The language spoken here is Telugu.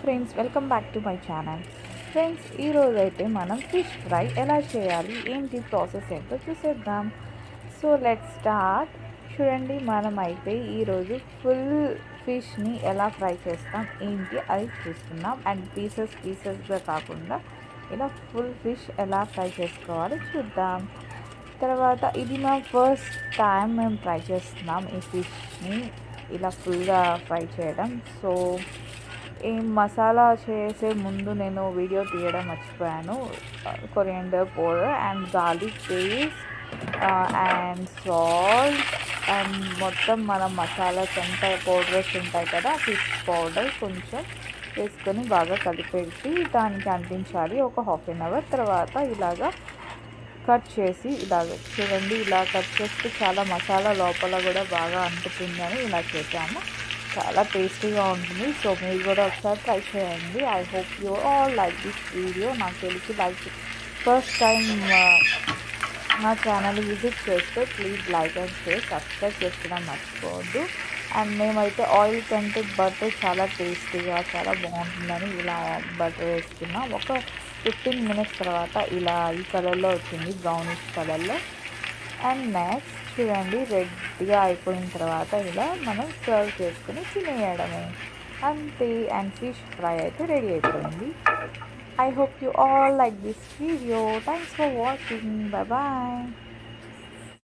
Friends, welcome back to my channel. Friends, ఈరోజు అయితే మనం ఫిష్ ఫ్రై ఎలా చేయాలి, ఏంటి ప్రాసెస్ ఏంటో చూసేద్దాం. So let's start. చూడండి, మనమైతే ఈరోజు ఫుల్ ఫిష్ని ఎలా ఫ్రై చేస్తాం ఏంటి అది చూస్తున్నాం. అండ్ పీసెస్గా కాకుండా ఇలా ఫుల్ ఫిష్ ఎలా ఫ్రై చేసుకోవాలో చూద్దాం. తర్వాత ఇది మా ఫస్ట్ టైం మేము ట్రై చేస్తున్నాం ఈ ఫిష్ని ఇలా ఫుల్గా ఫ్రై చేయడం. సో ఈ మసాలా చేసే ముందు నేను వీడియో తీయడం మర్చిపోయాను. Coriander powder and garlic paste and salt and మొత్తం మనం మసాలాస్ ఎంత పౌడర్స్ ఉంటాయి కదా, ఫిష్ పౌడర్ కొంచెం వేసుకొని బాగా కలిపెట్టి దానికి అంటించాలి ఒక హాఫ్ అన్ అవర్. తర్వాత ఇలాగా కట్ చేసి ఇలాగ చూడండి, ఇలా కట్ చేస్తే చాలా మసాలా లోపల కూడా బాగా అంటుతుందని ఇలా చేసాము. చాలా టేస్టీగా ఉంటుంది. సో మీరు కూడా ఒకసారి ట్రై చేయండి. I hope you all like this video. నాకు తెలిసి ఫస్ట్ టైం నా ఛానల్ విజిట్ చేస్తే please like and share, subscribe చేసుకోవడం మర్చిపోవద్దు. అండ్ మేమైతే ఆయిల్ కంటే బటర్ చాలా టేస్టీగా చాలా బాగుంటుందని ఇలా బటర్ వేసుకున్నాం. ఒక 15 మినిట్స్ తర్వాత ఇలా ఈ కలర్లో వచ్చింది, బ్రౌనిష్ కలర్లో. అండ్ నెక్స్ట్ చూడండి, రెడ్గా అయిపోయిన తర్వాత ఇలా మనం సర్వ్ చేసుకుని తినేయడమే, అంతే. అండ్ ఫిష్ ఫ్రై అయితే రెడీ అయిపోయింది. I hope you all like this video. Thanks for watching. Bye bye.